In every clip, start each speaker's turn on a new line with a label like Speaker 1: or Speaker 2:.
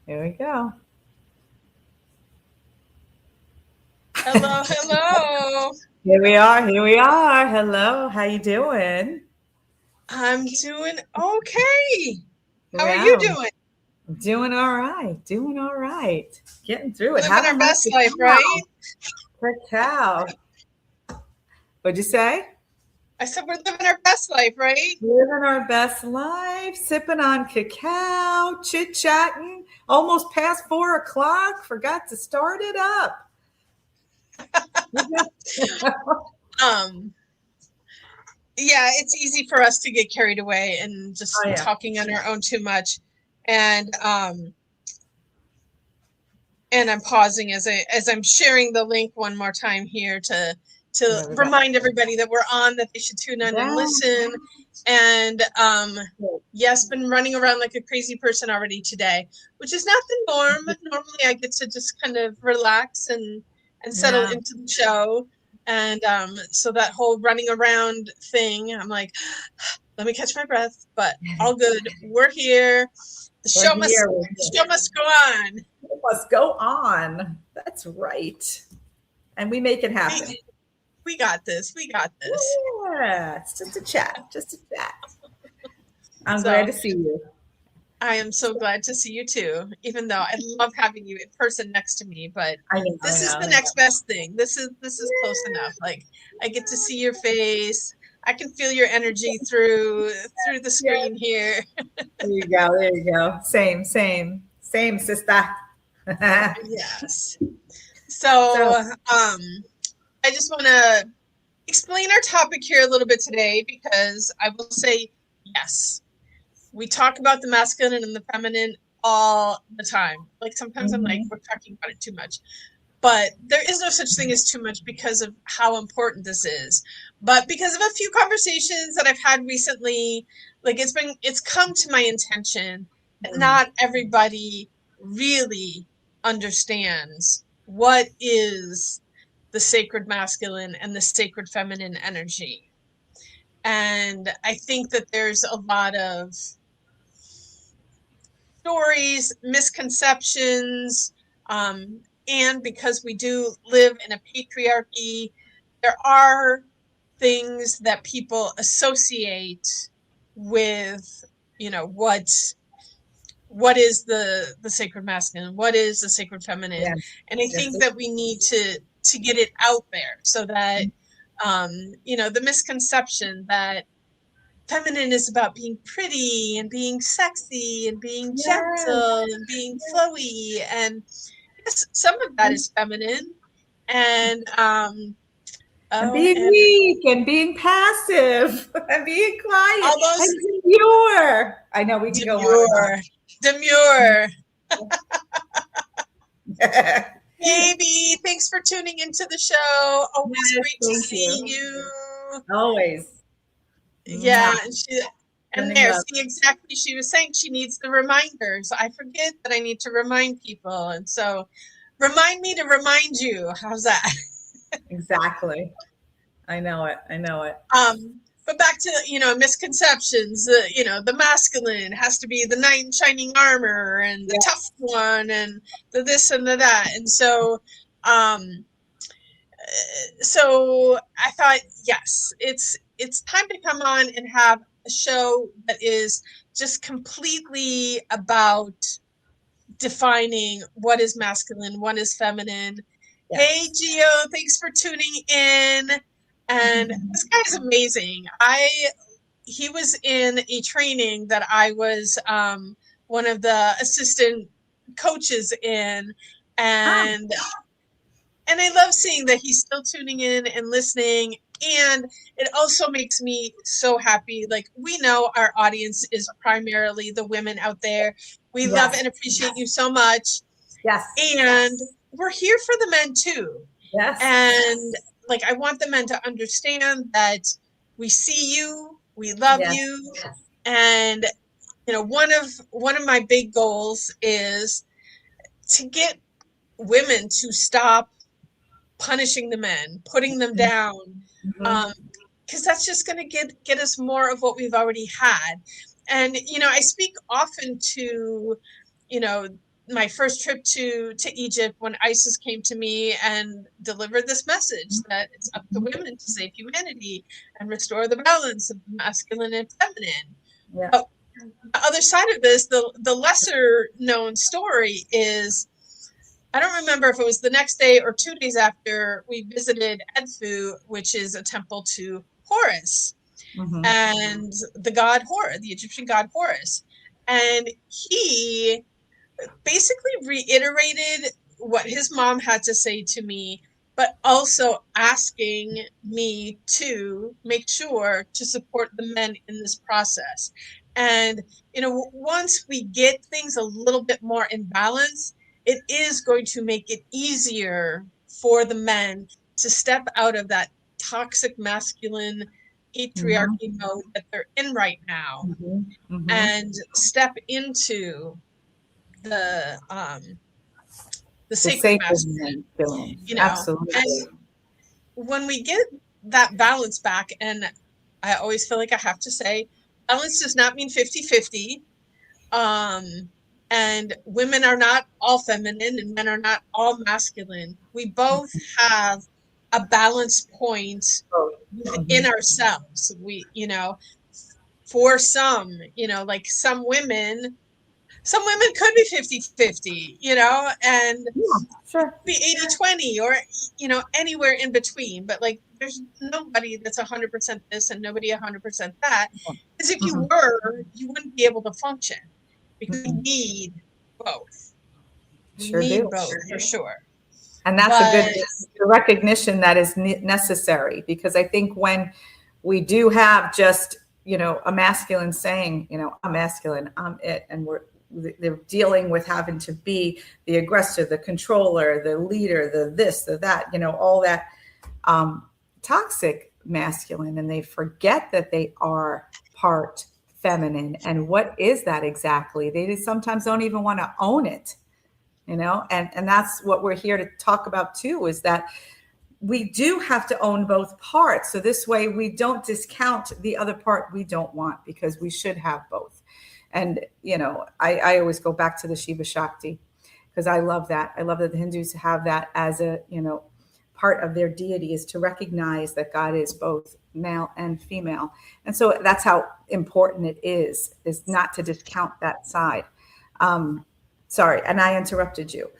Speaker 1: Here we go.
Speaker 2: Hello, hello.
Speaker 1: Here we are. Here we are. Hello. How you doing?
Speaker 2: I'm doing okay. How are you
Speaker 1: Wow.
Speaker 2: doing?
Speaker 1: Doing all right. Doing all right. Getting through it.
Speaker 2: Living our
Speaker 1: Haven't had
Speaker 2: best life, right?
Speaker 1: cacao. Cacao. What'd you say?
Speaker 2: I said we're living our best life, right?
Speaker 1: Living our best life, sipping on cacao, chit chatting. Almost past 4 o'clock. Forgot to start it up.
Speaker 2: Um, yeah, it's easy for us to get carried away and
Speaker 1: Oh
Speaker 2: just
Speaker 1: yeah.
Speaker 2: talking on our own too much. And and I'm pausing as I'm sharing the link one more time here to
Speaker 1: There we go.
Speaker 2: remind everybody that we're on, that they should tune in and
Speaker 1: Yeah.
Speaker 2: listen. And yes, been running around like a crazy person already today, which is not the norm. Normally I get to just kind of relax and settle
Speaker 1: Yeah.
Speaker 2: into the show. And so that whole running around thing, I'm like, let me catch my breath, but all good. We're here. The
Speaker 1: We're
Speaker 2: show must
Speaker 1: here.
Speaker 2: the show must go on.
Speaker 1: It must go on. That's right. And we make it happen.
Speaker 2: We got this. We got this.
Speaker 1: Yeah, it's just a chat, just a chat. I'm glad
Speaker 2: So
Speaker 1: to see you.
Speaker 2: I am so glad to see you too, even though I love having you in person next to me, but
Speaker 1: I know, I
Speaker 2: this is
Speaker 1: know,
Speaker 2: the
Speaker 1: I know.
Speaker 2: next best thing. This is close enough. Like I get to see your face. I can feel your energy through the
Speaker 1: Yeah,
Speaker 2: screen here.
Speaker 1: there you go, there you go. Same, same, same, sister.
Speaker 2: Yes. So,
Speaker 1: So,
Speaker 2: I just want to explain our topic here a little bit today because I will say yes. We talk about the masculine and the feminine all the time. Like sometimes I'm like,
Speaker 1: mhm,
Speaker 2: we're talking about it too much. But there is no such thing as too much because of how important this is. But because of a few conversations that I've had recently, like it's come to my attention that
Speaker 1: mm,
Speaker 2: not everybody really understands what is the sacred masculine and the sacred feminine energy. And I think that there's a lot of stories, misconceptions, and because we do live in a patriarchy, there are things that people associate with, what is the sacred masculine, what is the sacred feminine,
Speaker 1: yes,
Speaker 2: and I
Speaker 1: yes,
Speaker 2: think that we need to get it out there so that the misconception that feminine is about being pretty and being sexy and being
Speaker 1: yes,
Speaker 2: gentle and being flowy, and yes, some of that is feminine, and
Speaker 1: and
Speaker 2: oh,
Speaker 1: being
Speaker 2: and
Speaker 1: weak and being passive and being quiet
Speaker 2: all those
Speaker 1: and demure. I know we can go on and
Speaker 2: demure demure
Speaker 1: on.
Speaker 2: baby, thanks for tuning into the show. Always
Speaker 1: Yes,
Speaker 2: great to
Speaker 1: thank
Speaker 2: see
Speaker 1: you.
Speaker 2: you.
Speaker 1: Always.
Speaker 2: Yeah,
Speaker 1: Mwah.
Speaker 2: and
Speaker 1: Sending
Speaker 2: there,
Speaker 1: love.
Speaker 2: see, exactly, she was saying she needs the reminders. I forget that I need to remind people, and so remind me to remind you. How's that?
Speaker 1: Exactly. I know it. I know it.
Speaker 2: But back to misconceptions. The masculine has to be the knight in shining armor and the tough
Speaker 1: Yes.
Speaker 2: one and the this and the that. And um, so I thought, yes, it's time to come on and have a show that is just completely about defining what is masculine, what is feminine. Hey,
Speaker 1: Yes.
Speaker 2: Gio, thanks for tuning in. And this guy's amazing. He was in a training that I was one of the assistant coaches in,
Speaker 1: Ah,
Speaker 2: and I love seeing that he's still tuning in and listening. And it also makes me so happy. Like, we know our audience is primarily the women out there. We love
Speaker 1: yes.
Speaker 2: and appreciate you so much.
Speaker 1: Yes.
Speaker 2: And we're here for the men too.
Speaker 1: Yes.
Speaker 2: And like, I want the men to understand that we see you, we love
Speaker 1: Yes.
Speaker 2: you. And one of my big goals is to get women to stop punishing the men, putting them down,
Speaker 1: Mhm.
Speaker 2: because that's just going to get us more of what we've already had. And I speak often to, you know, my first trip to Egypt, when ISIS came to me and delivered this message that it's up to women to save humanity and restore the balance of masculine and feminine.
Speaker 1: Yeah.
Speaker 2: But the other side of this, the lesser known story is, I don't remember if it was the next day or 2 days after, we visited Edfu, which is a temple to Horus, and the god Horus, the Egyptian god Horus. And he basically reiterated what his mom had to say to me, but also asking me to make sure to support the men in this process. And, once we get things a little bit more in balance, it is going to make it easier for the men to step out of that toxic masculine patriarchy mode that they're in right now, and step into the sacred masculine,
Speaker 1: Absolutely.
Speaker 2: And when we get that balance back, and I always feel like I have to say, balance does not mean 50-50. And women are not all feminine and men are not all masculine. We both have a balance point within ourselves. We, for some, like some women could be 50-50, and be 80-20 or, anywhere in between. But like, there's nobody that's 100% this and nobody 100% that. Because if you were, you wouldn't be able to function, because we need both. We need both, for sure.
Speaker 1: And that's a good recognition that is necessary, because I think when we do have just, a masculine saying, I'm masculine, I'm it, and they're dealing with having to be the aggressor, the controller, the leader, the this, the that, all that toxic masculine, and they forget that they are part feminine. And what is that exactly? They sometimes don't even want to own it, and that's what we're here to talk about too, is that we do have to own both parts. So this way we don't discount the other part we don't want, because we should have both. And, I always go back to the Shiva Shakti, because I love that. I love that the Hindus have that as a, part of their deity, is to recognize that God is both male and female. And so that's how important it is not to discount that side. Sorry, and I interrupted you,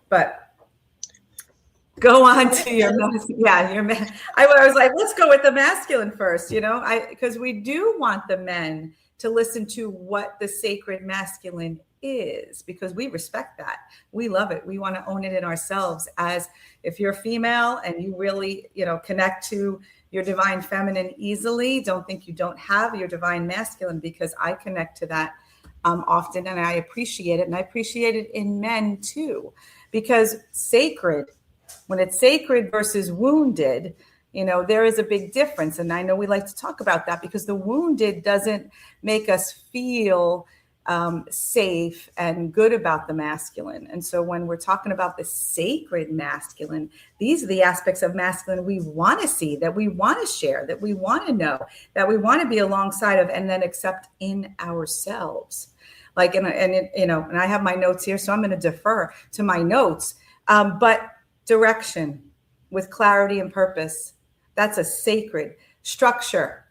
Speaker 1: but go on to your I was like, let's go with the masculine first, because we do want the men to listen to what the sacred masculine is, because we respect that. We love it. We want to own it in ourselves. As if you're female and you really, connect to your divine feminine easily, don't think you don't have your divine masculine, because I connect to that often, and I appreciate it. And I appreciate it in men too, because sacred, when it's sacred versus wounded, there is a big difference. And I know we like to talk about that, because the wounded doesn't make us feel safe and good about the masculine. And so when we're talking about the sacred masculine, these are the aspects of masculine we want to see, that we want to share, that we want to know, that we want to be alongside of, and then accept in ourselves. Like, and I have my notes here, so I'm going to defer to my notes. But direction with clarity and purpose, that's a sacred structure.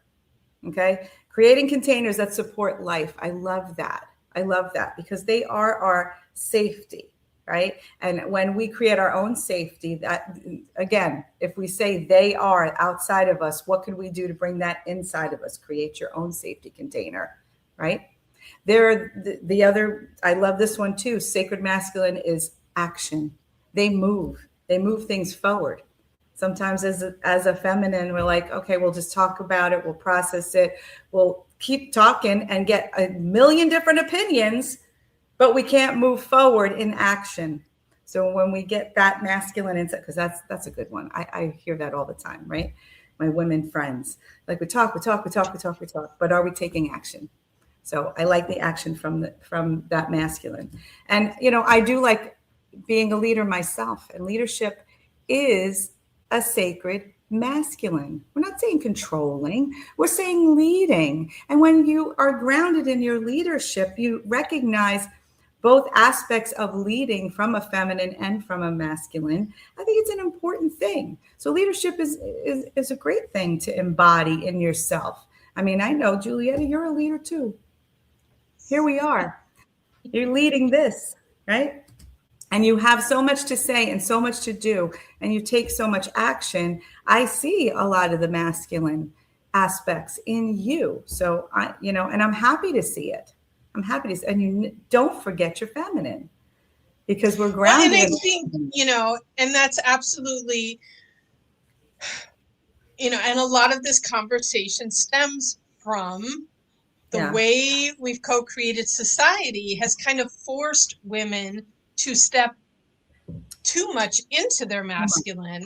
Speaker 1: Okay. Creating containers that support life. I love that. Because they are our safety, right? And when we create our own safety, that, again, if we say they are outside of us, what can we do to bring that inside of us? Create your own safety container, right? The other, I love this one too. Sacred masculine is action. They move things forward. Sometimes as a feminine, we're like, okay, we'll just talk about it. We'll process it. We'll keep talking and get a million different opinions, but we can't move forward in action. So when we get that masculine insight, because that's a good one. I hear that all the time, right? My women friends, like we talk, but are we taking action? So I like the action from that masculine. And, I do like being a leader myself, and leadership is a sacred masculine. We're not saying controlling, we're saying leading. And when you are grounded in your leadership, you recognize both aspects of leading from a feminine and from a masculine, I think it's an important thing. So leadership is a great thing to embody in yourself. I mean, I know, Julietta, you're a leader too. Here we are. You're leading this, right? And you have so much to say and so much to do, and you take so much action. I see a lot of the masculine aspects in you. So and I'm happy to see it. I'm happy to see, and you don't forget your feminine, because we're grounded.
Speaker 2: Well, and I think, and that's absolutely, and a lot of this conversation stems from the way we've co-created society has kind of forced women to step too much into their masculine.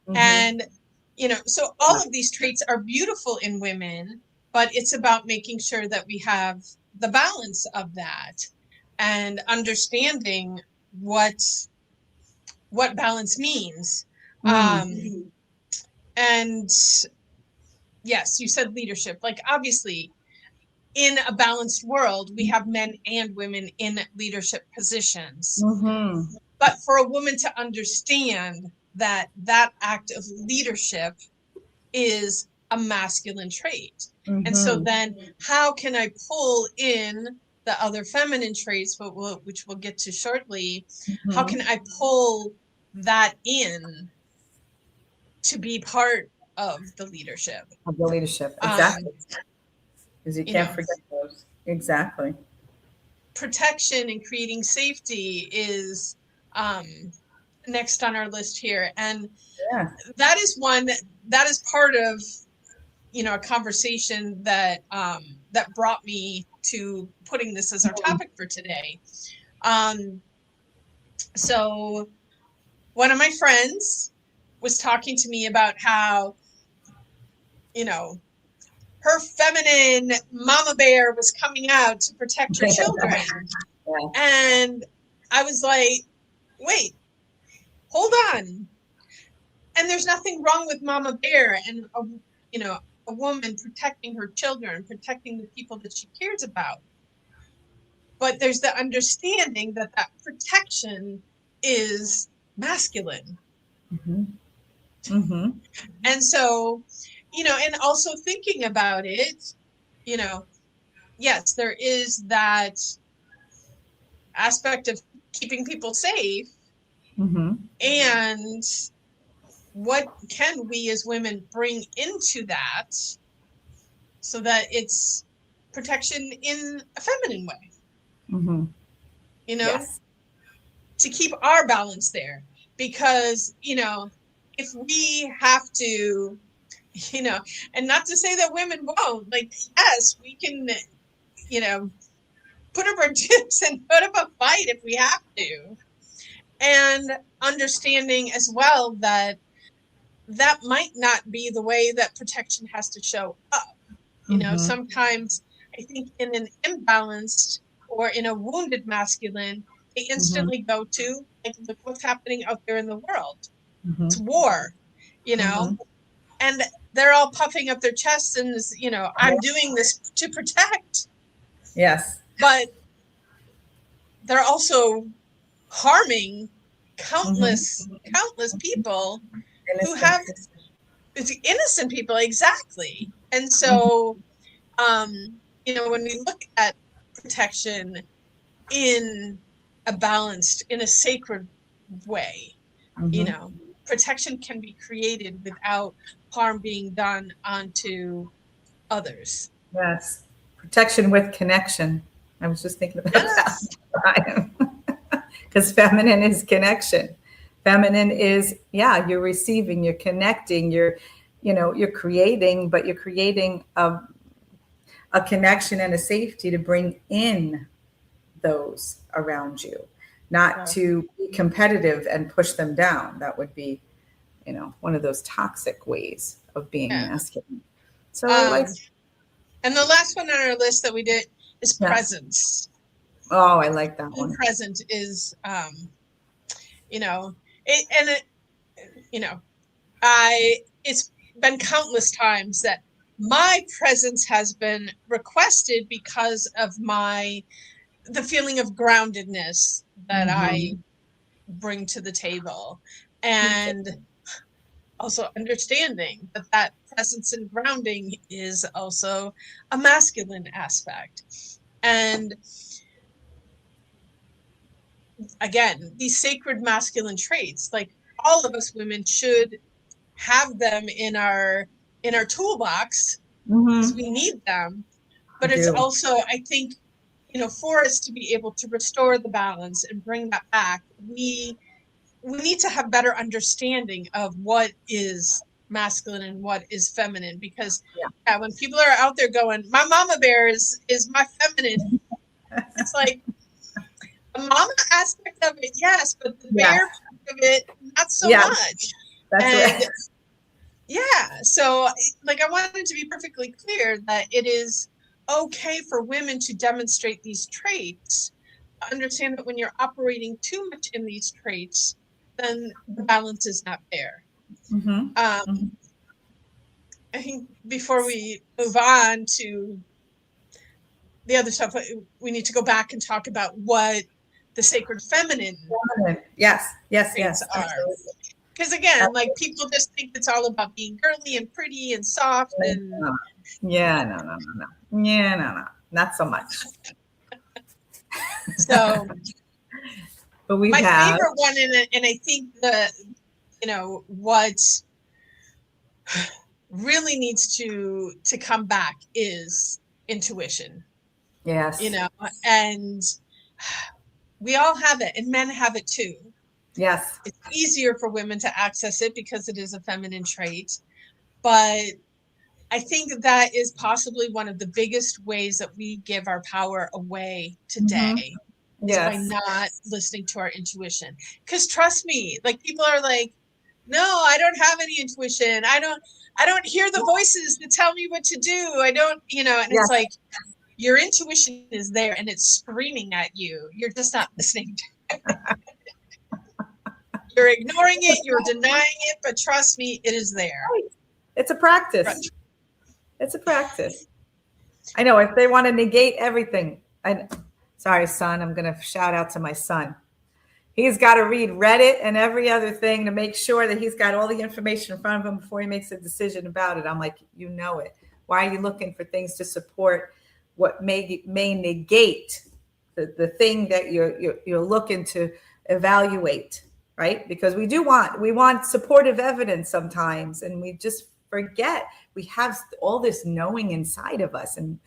Speaker 2: Mm-hmm. And, so all of these traits are beautiful in women, but it's about making sure that we have the balance of that and understanding what balance means. Mm-hmm. And yes, you said leadership. Like, obviously, in a balanced world, we have men and women in leadership positions. Mm-hmm. But for a woman to understand that act of leadership is a masculine trait. Mm-hmm. And so then how can I pull in the other feminine traits, which we'll get to shortly? Mm-hmm. How can I pull that in to be part of the leadership?
Speaker 1: Of the leadership, exactly. Because you can't forget those. Exactly.
Speaker 2: Protection and creating safety is next on our list here. And that is one that is part of, a conversation that that brought me to putting this as our topic for today. So one of my friends was talking to me about how, her feminine mama bear was coming out to protect her children. And I was like, wait, hold on. And there's nothing wrong with mama bear and, a woman protecting her children, protecting the people that she cares about. But there's the understanding that protection is masculine. Mm-hmm. Mm-hmm. And so, and also thinking about it, yes, there is that aspect of keeping people safe. Mm-hmm. And what can we as women bring into that so that it's protection in a feminine way? Mm-hmm. Yes. To keep our balance there. Because, if we have to, and not to say that women won't, like, yes, we can, put up our chips and put up a fight if we have to. And understanding as well that might not be the way that protection has to show up. Sometimes I think in an imbalanced or in a wounded masculine, they instantly go to, like, look what's happening out there in the world. Mm-hmm. It's war, and they're all puffing up their chests and, I'm doing this to protect. Yes. But they're also harming countless people who have innocent people. Exactly. And so, when we look at protection in a sacred way, protection can be created without harm being done onto others.
Speaker 1: Yes. Protection with connection. I was just thinking about that. Because feminine is connection. Feminine is, you're receiving, you're connecting, you're creating, but you're creating a connection and a safety to bring in those around you, not to be competitive and push them down. That would be, one of those toxic ways of being masculine. So
Speaker 2: and the last one on our list that we did is presence.
Speaker 1: Oh, I like that one.
Speaker 2: Present is, it's been countless times that my presence has been requested because of my the feeling of groundedness that I
Speaker 1: Mhm.
Speaker 2: bring to the table, and also understanding that that presence and grounding is also a masculine aspect. And again, these sacred masculine traits, like all of us women should have them in our toolbox because
Speaker 1: Mhm.
Speaker 2: we need them.
Speaker 1: I
Speaker 2: But it's
Speaker 1: do.
Speaker 2: also, I think, you know, for us to be able to restore the balance and bring that back, we need to have better understanding of what is masculine and what is feminine. Because
Speaker 1: Yeah.
Speaker 2: yeah, when people are out there going, my mama bear is my feminine, it's like the mama aspect of it, yes, but the
Speaker 1: Yes.
Speaker 2: bear part of it, not so
Speaker 1: Yes.
Speaker 2: much.
Speaker 1: That's
Speaker 2: And
Speaker 1: right.
Speaker 2: yeah, so like I wanted to be perfectly clear that it is okay for women to demonstrate these traits. Understand that when you're operating too much in these traits, then the balance is not there.
Speaker 1: Mhm.
Speaker 2: Um,
Speaker 1: Mhm.
Speaker 2: I think before we move on to the other stuff, we need to go back and talk about what the sacred feminine
Speaker 1: Yes. Yes.
Speaker 2: traits
Speaker 1: Yes.
Speaker 2: are.
Speaker 1: Absolutely.
Speaker 2: Because again, like people just think it's all about being girly and pretty and soft and
Speaker 1: Yeah. No. No. No. No. Yeah. No. No. Not so much.
Speaker 2: so
Speaker 1: But we
Speaker 2: my
Speaker 1: have.
Speaker 2: favorite one and I think the you know what really needs to come back is intuition, you
Speaker 1: Yes.
Speaker 2: know, and we all have it and men have it too.
Speaker 1: Yes.
Speaker 2: It's easier for women to access it because it is a feminine trait, but I think that is possibly one of the biggest ways that we give our power away
Speaker 1: Mhm.
Speaker 2: today is by
Speaker 1: Yes.
Speaker 2: not listening to our intuition. Because trust me, like people are like, no, I don't have any intuition. I don't hear the voices that tell me what to do. I don't, you know, and it's
Speaker 1: Yes.
Speaker 2: like your intuition is there and it's screaming at you. You're just not listening to it. You're ignoring it, you're denying it, but trust me, it is there.
Speaker 1: Right. It's a practice. It's a practice. I know if they want to negate everything. I sorry, son. I'm going to shout out to my son. He's got to read Reddit and every other thing to make sure that he's got all the information in front of him before he makes a decision about it. I'm like, you know it. Why are you looking for things to support what may negate the thing that you're looking to evaluate, right? Because we want supportive evidence sometimes, and we just forget we have all this knowing inside of us, and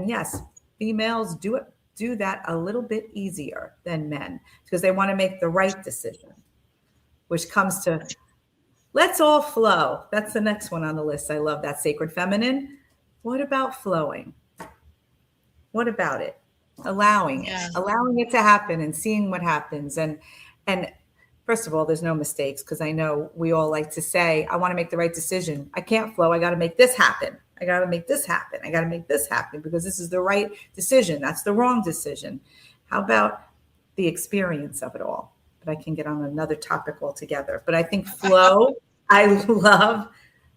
Speaker 1: yes, females do that a little bit easier than men because they want to make the right decision, which comes to let's all flow. That's the next one on the list. I love that sacred feminine. What about flowing? What about it?
Speaker 2: Yeah.
Speaker 1: Allowing it to happen and seeing what happens. And first of all, there's no mistakes because I know we all like to say, I want to make the right decision. I can't flow. I got to make this happen. I got to make this happen. I got to make this happen because this is the right decision. That's the wrong decision. How about the experience of it all? But I can get on another topic altogether. But I think flow, I love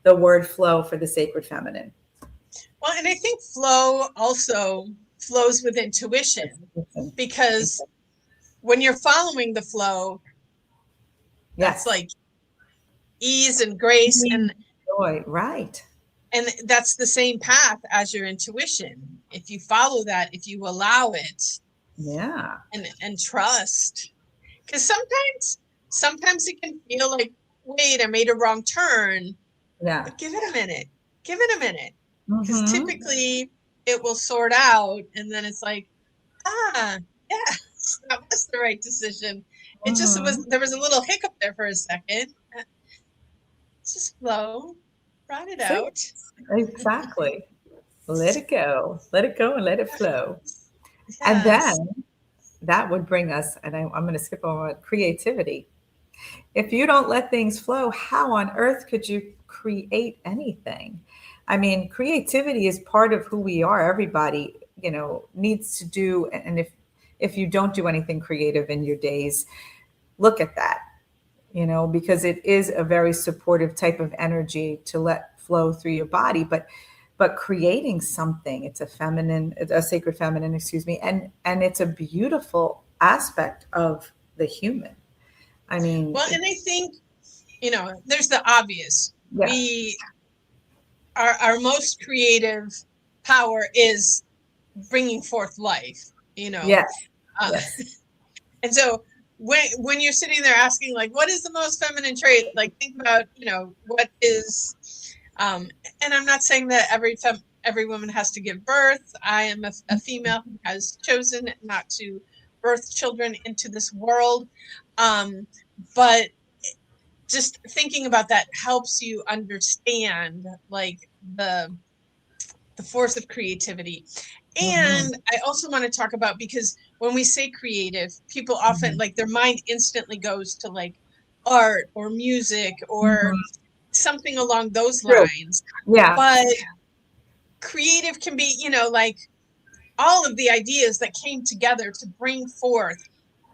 Speaker 1: the word flow for the sacred feminine.
Speaker 2: Well, and I think flow also flows with intuition because when you're following the flow, that's
Speaker 1: Yes.
Speaker 2: like ease and grace
Speaker 1: Joy, right.
Speaker 2: and that's the same path as your intuition. If you follow that, if you allow it
Speaker 1: Yeah.
Speaker 2: and trust. Cuz sometimes it can feel like wait, I made a wrong turn,
Speaker 1: Yeah.
Speaker 2: but give it a minute. Give it a minute. Cuz
Speaker 1: Mm-hmm.
Speaker 2: typically it will sort out and then it's like ah, yes, that was the right decision. It just was,
Speaker 1: Mm-hmm.
Speaker 2: there was a little hiccup there for a second. Just flow, ride it
Speaker 1: See?
Speaker 2: out.
Speaker 1: Exactly. Let it go. Let it go and let it flow. And
Speaker 2: Yes.
Speaker 1: then that would bring us, and I'm going to skip over creativity. If you don't let things flow, how on earth could you create anything? I mean, creativity is part of who we are. Everybody, needs to do. And if you don't do anything creative in your days, look at that. Because it is a very supportive type of energy to let flow through your body. But but creating something, it's a sacred feminine, excuse me, and it's a beautiful aspect of the human. I mean,
Speaker 2: Well, and I think, there's the obvious.
Speaker 1: yeah,
Speaker 2: Our most creative power is bringing forth life,
Speaker 1: yes,
Speaker 2: uh,
Speaker 1: yes.
Speaker 2: and so when you're sitting there asking, like, what is the most feminine trait, like, think about, what is, and I'm not saying that every woman has to give birth. I am a female who has chosen not to birth children into this world, but just thinking about that helps you understand, like, the force of creativity.
Speaker 1: Mm-hmm.
Speaker 2: And I also want to talk about, because when we say creative, people often, like, their mind instantly goes to, like, art or music or
Speaker 1: Mm-hmm.
Speaker 2: something along those
Speaker 1: True.
Speaker 2: lines.
Speaker 1: Yeah.
Speaker 2: But creative can be, like, all of the ideas that came together to bring forth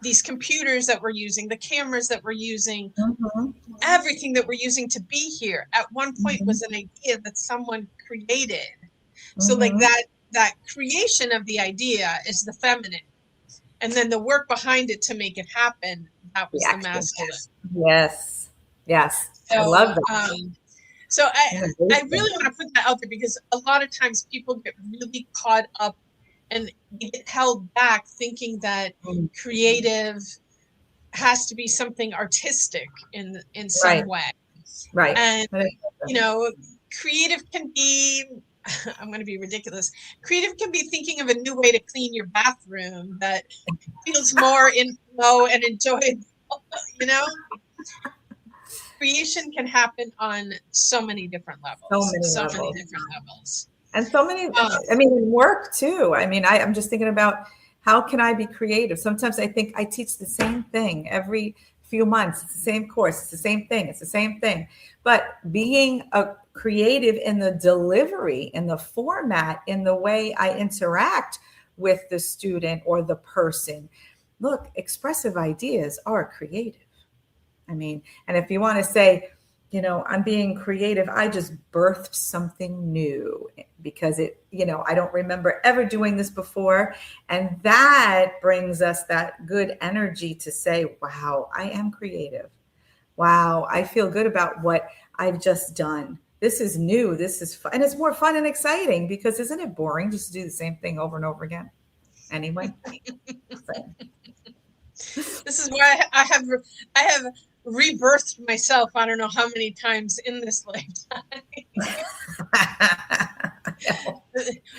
Speaker 2: these computers that we're using, the cameras that we're using,
Speaker 1: Mm-hmm.
Speaker 2: everything that we're using to be here at one point
Speaker 1: Mm-hmm.
Speaker 2: was an idea that someone created. So, like,
Speaker 1: Mm-hmm.
Speaker 2: that creation of the idea is the feminine, and then the work behind it to make it happen, that
Speaker 1: The
Speaker 2: was the
Speaker 1: action.
Speaker 2: masculine.
Speaker 1: Yes. Yes. I
Speaker 2: So
Speaker 1: love that.
Speaker 2: so I
Speaker 1: Innovation.
Speaker 2: really want to put that out there, because a lot of times people get really caught up and they get held back thinking that
Speaker 1: Mm.
Speaker 2: creative has to be something artistic in some
Speaker 1: Right.
Speaker 2: way.
Speaker 1: Right.
Speaker 2: And,
Speaker 1: I think
Speaker 2: you
Speaker 1: so.
Speaker 2: know, creative can be, I'm going to be ridiculous. Creative can be thinking of a new way to clean your bathroom that feels more in flow and enjoyable, you know? Creation can happen on so many different
Speaker 1: So
Speaker 2: levels,
Speaker 1: many
Speaker 2: so many
Speaker 1: levels.
Speaker 2: different levels.
Speaker 1: And so many,
Speaker 2: Um,
Speaker 1: I mean, in work too. I mean, I'm just thinking about how can I be creative? Sometimes I think I teach the same thing every few months. It's the same course. It's the same thing. It's the same thing. But being a creative in the delivery, in the format, in the way I interact with the student or the person. Look, expressive ideas are creative. I mean, and if you want to say, I'm being creative, I just birthed something new because I don't remember ever doing this before. And that brings us that good energy to say, wow, I am creative. Wow, I feel good about what I've just done. This is new. This is fun. And it's more fun and exciting because isn't it boring just to do the same thing over and over again? Anyway. So.
Speaker 2: this is why I have rebirthed myself. I don't know how many times in this lifetime.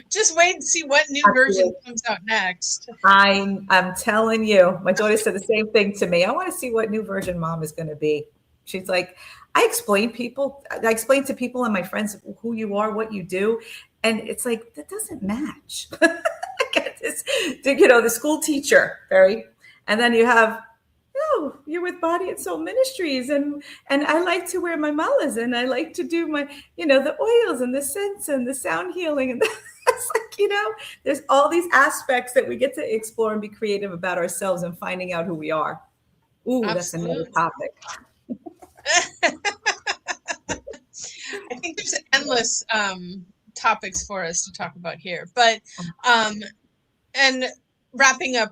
Speaker 2: Just wait and see what new version comes out next.
Speaker 1: I'm telling you, my daughter said the same thing to me. I want to see what new version mom is going to be. She's like, I explain to people and my friends who you are, what you do. And it's like, that doesn't match. I get this, the school teacher, Barry. And then you have, you're with Body and Soul Ministries. And I like to wear my malas and I like to do my, the oils and the scents and the sound healing. And it's like, there's all these aspects that we get to explore and be creative about ourselves and finding out who we are. Ooh, that's another
Speaker 2: Absolutely.
Speaker 1: topic.
Speaker 2: I think there's endless topics for us to talk about here, but and wrapping up,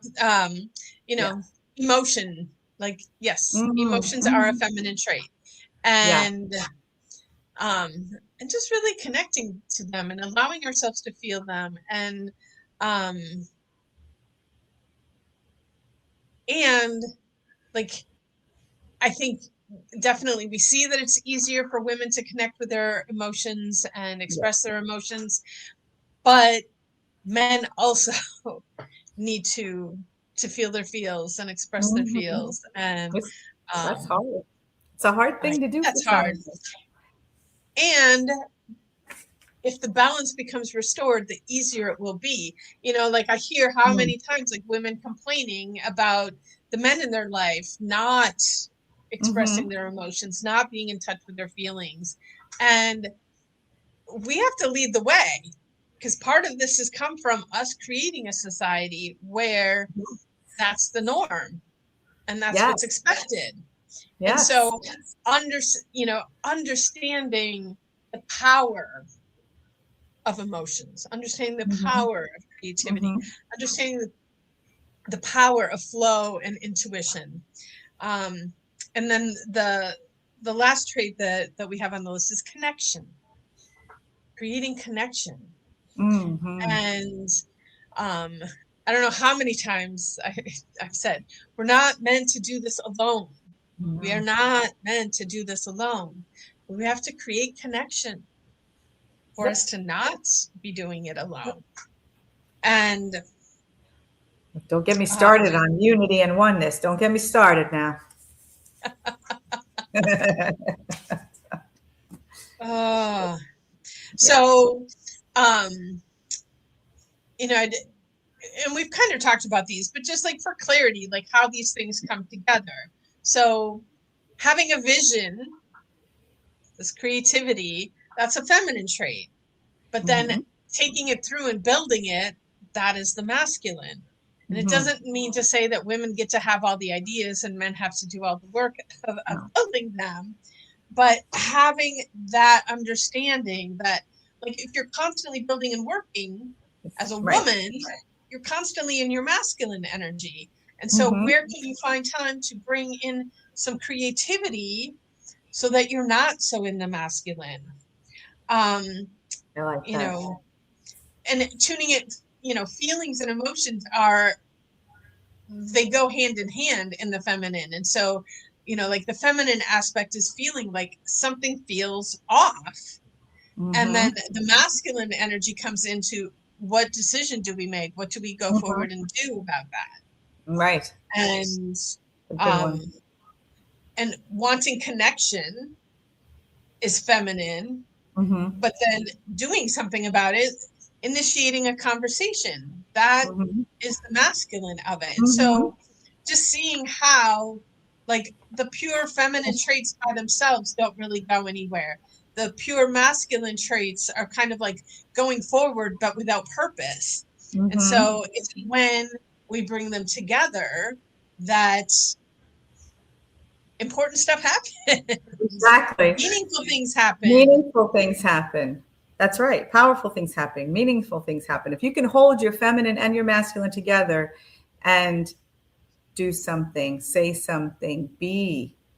Speaker 1: Yeah.
Speaker 2: emotion, like, yes, emotions are a
Speaker 1: Mm-hmm.
Speaker 2: feminine trait,
Speaker 1: Yeah.
Speaker 2: and just really connecting to them and allowing ourselves to feel them, and like, I think definitely we see that it's easier for women to connect with their emotions and
Speaker 1: Yeah.
Speaker 2: express their emotions, but men also need to feel their feels and express their
Speaker 1: Mm-hmm.
Speaker 2: feels, and
Speaker 1: That's hard. It's a hard
Speaker 2: I
Speaker 1: thing to
Speaker 2: think
Speaker 1: do for
Speaker 2: that's
Speaker 1: some of
Speaker 2: hard.
Speaker 1: us.
Speaker 2: And if the balance becomes restored, the easier it will be. Like, I hear how many times, like, women complaining about the men in their life not expressing
Speaker 1: Mm-hmm.
Speaker 2: their emotions, not being in touch with their feelings. And we have to lead the way, because part of this has come from us creating a society where that's the norm and that's
Speaker 1: Yes.
Speaker 2: what's expected. And
Speaker 1: Yes.
Speaker 2: so, understanding the power of emotions, understanding the
Speaker 1: Mm-hmm.
Speaker 2: power of creativity,
Speaker 1: Mm-hmm.
Speaker 2: understanding the power of flow and intuition. And then the last trait that we have on the list is connection, creating connection.
Speaker 1: Mm-hmm.
Speaker 2: And um, I don't know how many times I've said, we're not meant to do this alone. We are not meant to do this alone. We have to create connection for
Speaker 1: Yep.
Speaker 2: us to not be doing it alone. And
Speaker 1: Don't get me started on unity and oneness. Don't get me started now.
Speaker 2: So, um, you know, and we've kind of talked about these, but just like for clarity, like how these things come together. So having a vision, this creativity, that's a feminine trait. But then
Speaker 1: Mm-hmm.
Speaker 2: taking it through and building it, that is the masculine. And it
Speaker 1: Mm-hmm.
Speaker 2: doesn't mean to say that women get to have all the ideas and men have to do all the work of
Speaker 1: No.
Speaker 2: building them. But having that understanding that, like, if you're constantly building and working as a
Speaker 1: Right.
Speaker 2: woman, you're constantly in your masculine energy. And so,
Speaker 1: Mm-hmm.
Speaker 2: where can you find time to bring in some creativity so that you're not so in the masculine?
Speaker 1: I like
Speaker 2: You
Speaker 1: that.
Speaker 2: know, and tuning it, you know, feelings and emotions are, they go hand in hand in the feminine. And so, you know, like the feminine aspect is feeling like something feels off. And
Speaker 1: Mm-hmm.
Speaker 2: then the masculine energy comes into, what decision do we make? What do we go
Speaker 1: Mm-hmm.
Speaker 2: forward and do about that?
Speaker 1: Right.
Speaker 2: And
Speaker 1: A good
Speaker 2: um
Speaker 1: one.
Speaker 2: and wanting connection is feminine,
Speaker 1: Mm-hmm.
Speaker 2: but then doing something about it, initiating a conversation, that
Speaker 1: Mm-hmm.
Speaker 2: is the masculine of it. And
Speaker 1: Mm-hmm.
Speaker 2: so just seeing how, like, the pure feminine traits by themselves don't really go anywhere. The pure masculine traits are kind of like going forward but without purpose. And
Speaker 1: Mm-hmm.
Speaker 2: so it's when we bring them together that important stuff happens.
Speaker 1: Exactly.
Speaker 2: Meaningful things happen.
Speaker 1: Meaningful things happen. That's right. Powerful things happen. Meaningful things happen. If you can hold your feminine and your masculine together and do something, say something,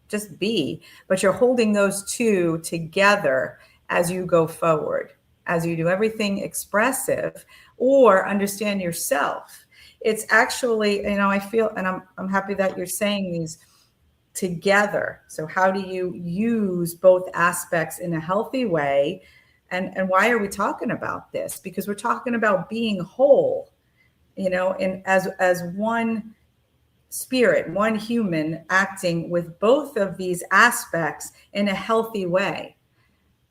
Speaker 1: just be, but you're holding those two together as you go forward, as you do everything expressive or understand yourself. It's actually, I feel, and I'm happy that you're saying these together. So how do you use both aspects in a healthy way? And why are we talking about this? Because we're talking about being whole, and as one spirit, one human acting with both of these aspects in a healthy way.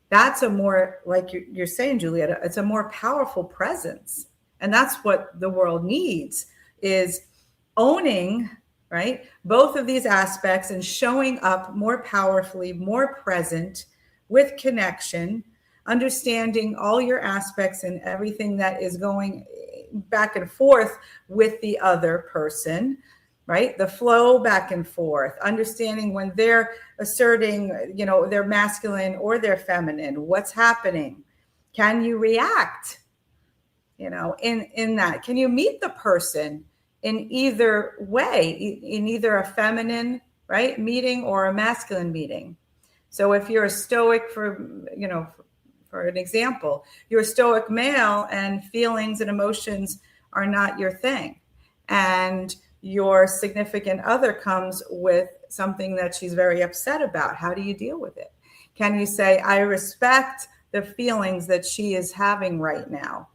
Speaker 1: That's a more, like you're saying, Julieta, it's a more powerful presence. And that's what the world needs, is owning, right, both of these aspects and showing up more powerfully, more present, with connection, understanding all your aspects and everything that is going back and forth with the other person, right? The flow back and forth, understanding when they're asserting, their masculine or their feminine, what's happening. Can you react, in that? Can you meet the person in either way, in either a feminine, right, meeting or a masculine meeting? So if you're a stoic, for an example, you're a stoic male and feelings and emotions are not your thing, and your significant other comes with something that she's very upset about, how do you deal with it? Can you say, I respect the feelings that she is having right now?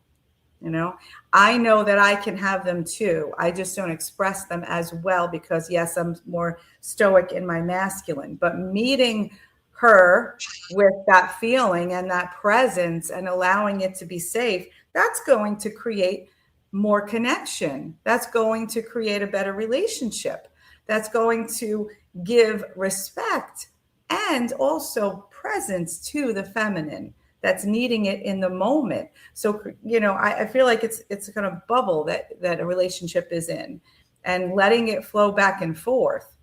Speaker 1: I know that I can have them too. I just don't express them as well because, yes, I'm more stoic in my masculine. But meeting her with that feeling and that presence and allowing it to be safe, that's going to create more connection. That's going to create a better relationship. That's going to give respect and also presence to the feminine that's needing it in the moment. So, I feel like it's a kind of bubble that a relationship is in, and letting it flow back and forth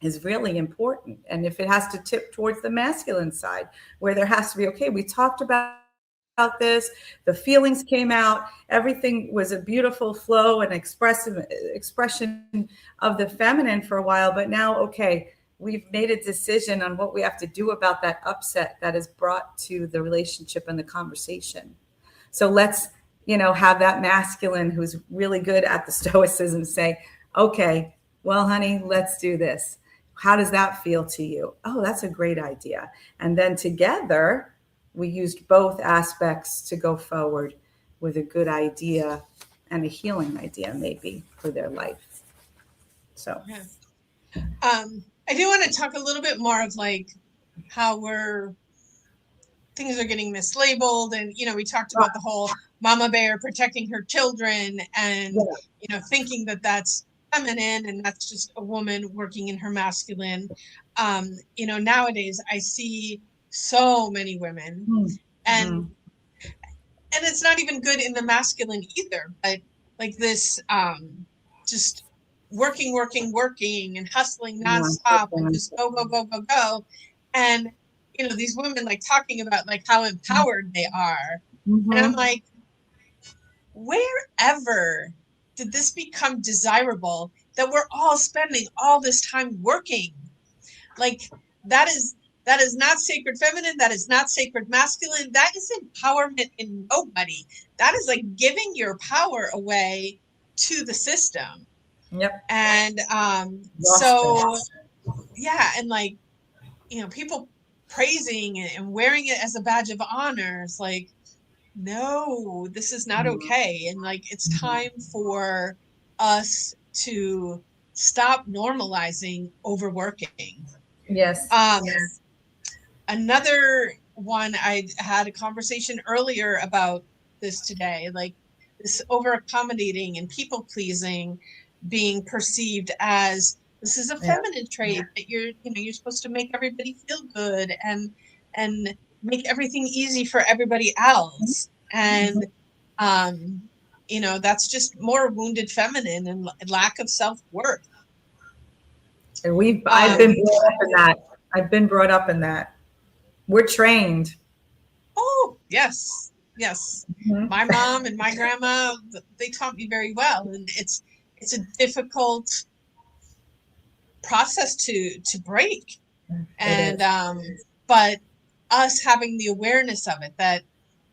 Speaker 1: is really important. And if it has to tip towards the masculine side, where there has to be, okay, we talked about about this. The feelings came out. Everything was a beautiful flow and expression of the feminine for a while. But now, okay, we've made a decision on what we have to do about that upset that is brought to the relationship and the conversation. So let's, have that masculine who's really good at the stoicism say, okay, well, honey, let's do this. How does that feel to you? Oh, that's a great idea. And then together, we used both aspects to go forward with a good idea and a healing idea, maybe, for their life. So,
Speaker 2: yeah. I do want to talk a little bit more of like how things are getting mislabeled. And, we talked about the whole mama bear protecting her children and, thinking that that's feminine and that's just a woman working in her masculine. Nowadays I see so many women and it's not even good in the masculine either, but like this, just working and hustling nonstop and just go. And, these women like talking about like how empowered they are. And I'm like, wherever did this become desirable that we're all spending all this time working? Like that is not sacred feminine. That is not sacred masculine. That is empowerment in nobody. That is like giving your power away to the system.
Speaker 1: Yep.
Speaker 2: And so yeah, and like, people praising and wearing it as a badge of honor. It's like, no, this is not okay. And like, it's time for us to stop normalizing overworking.
Speaker 1: Yes.
Speaker 2: Another one, I had a conversation earlier about this today, like this over accommodating and people pleasing being perceived as this is a feminine trait that you're supposed to make everybody feel good and make everything easy for everybody else. And that's just more wounded feminine and lack of self-worth.
Speaker 1: And I've been brought up in that. We're trained.
Speaker 2: Oh, yes. My mom and my grandma, they taught me very well. And it's a difficult process to break. And but us having the awareness of it, that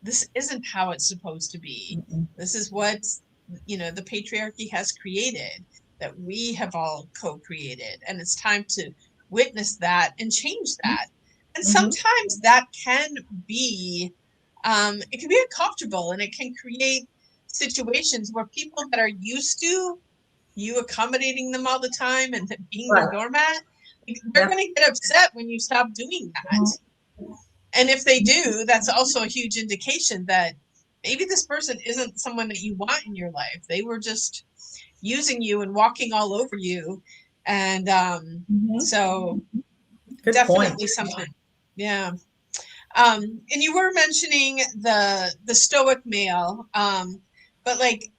Speaker 2: this isn't how it's supposed to be. This is what the patriarchy has created, that we have all co-created, and it's time to witness that and change that. And sometimes that can be it can be uncomfortable, and it can create situations where people that are used to you accommodating them all the time and being the doormat, they're going to get upset when you stop doing that. And if they do, that's also a huge indication that maybe this person isn't someone that you want in your life. They were just using you and walking all over you. And so
Speaker 1: Good
Speaker 2: definitely
Speaker 1: point.
Speaker 2: something. Yeah. And you were mentioning the stoic male, but like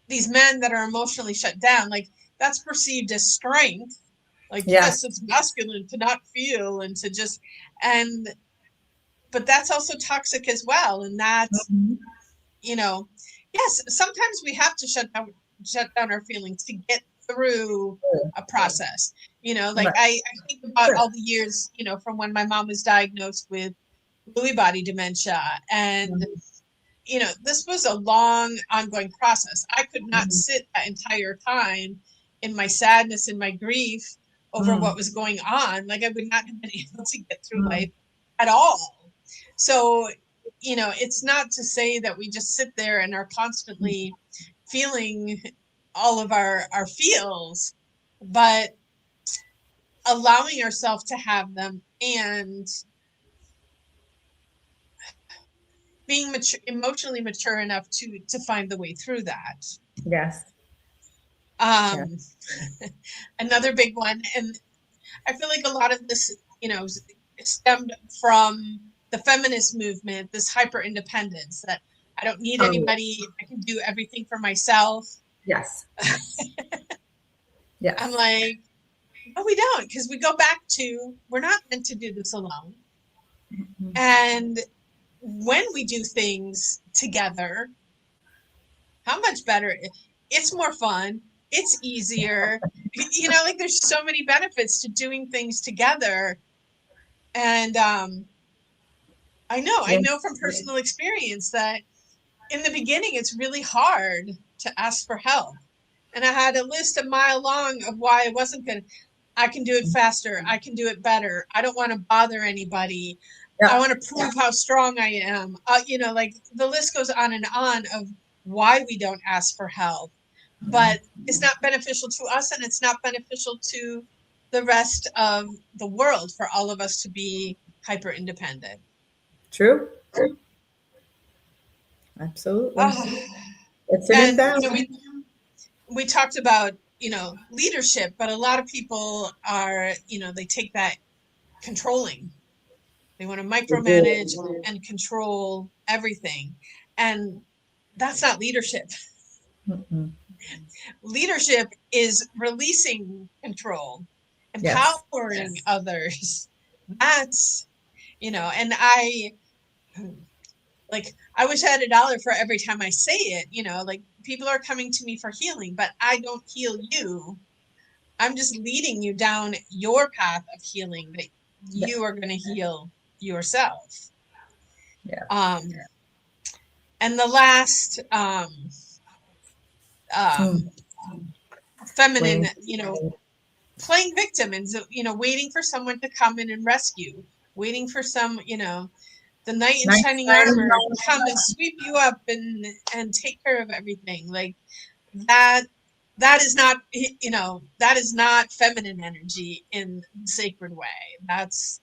Speaker 2: these men that are emotionally shut down, like that's perceived as strength. Like, yes, it's masculine to not feel and to just, but that's also toxic as well. And that's, yes, sometimes we have to shut down our feelings to get through a process. I think about all the years, from when my mom was diagnosed with Lewy body dementia. And, this was a long, ongoing process. I could not sit that entire time in my sadness and my grief over what was going on. Like, I would not have been able to get through life at all. So, it's not to say that we just sit there and are constantly feeling all of our feels, but allowing ourselves to have them and being emotionally mature enough to find the way through that.
Speaker 1: Yes.
Speaker 2: Another big one, and I feel like a lot of this, stemmed from the feminist movement, this hyper independence that I don't need anybody. I can do everything for myself.
Speaker 1: Yes. Yes.
Speaker 2: I'm like, no, we don't, because we go back to, we're not meant to do this alone. And when we do things together, how much better it's more fun, it's easier, like there's so many benefits to doing things together. And I
Speaker 1: Yeah.
Speaker 2: know from personal experience that in the beginning it's really hard to ask for help, and I had a list a mile long of why I wasn't good. I can do it faster, I can do it better, I don't want to bother anybody, I
Speaker 1: Yeah.
Speaker 2: want to prove how strong I am. Like the list goes on and on of why we don't ask for help. But it's not beneficial to us, and it's not beneficial to the rest of the world for all of us to be hyper independent.
Speaker 1: True. Absolutely. It's an
Speaker 2: And
Speaker 1: imbalance.
Speaker 2: we talked about leadership, but a lot of people are they take that controlling. They want to
Speaker 1: We do.
Speaker 2: micromanage and control everything, and that's not leadership.
Speaker 1: Mm-mm.
Speaker 2: Leadership is releasing control,
Speaker 1: Yes.
Speaker 2: empowering others. That's, and I wish I had $1 for every time I say it, like people are coming to me for healing, but I don't heal you. I'm just leading you down your path of healing that
Speaker 1: Yeah.
Speaker 2: you are going to heal yourself.
Speaker 1: Yeah.
Speaker 2: Um, and the last
Speaker 1: Mm.
Speaker 2: um, feminine,
Speaker 1: Blame.
Speaker 2: playing victim and, waiting for someone to come in and rescue, waiting for some, the knight in
Speaker 1: Night
Speaker 2: shining
Speaker 1: shining
Speaker 2: armor
Speaker 1: light.
Speaker 2: to come and sweep you up and take care of everything. Like that, that is not, that is not feminine energy in the sacred way. That's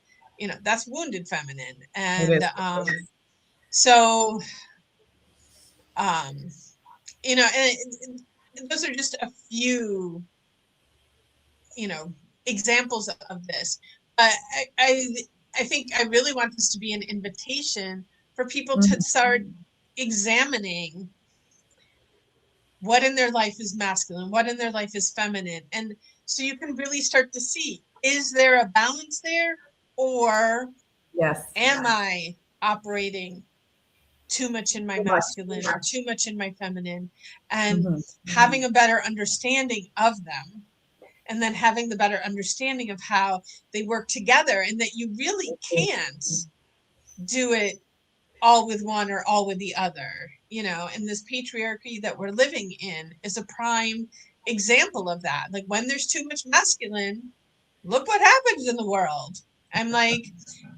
Speaker 2: wounded feminine.
Speaker 1: It
Speaker 2: And
Speaker 1: is.
Speaker 2: so, um, and those are just a few, you know, examples of this. But I think I really want this to be an invitation for people to
Speaker 1: Mhm.
Speaker 2: start examining what in their life is masculine, what in their life is feminine. And so you can really start to see, is there a balance there? Or
Speaker 1: Yes.
Speaker 2: am I operating too much in my
Speaker 1: Too much.
Speaker 2: masculine or too much in my feminine? And
Speaker 1: Mhm.
Speaker 2: having a better understanding of them, and then having the better understanding of how they work together, and that you really can't do it all with one or all with the other. And this patriarchy that we're living in is a prime example of that. Like when there's too much masculine, look what happens in the world. I'm like,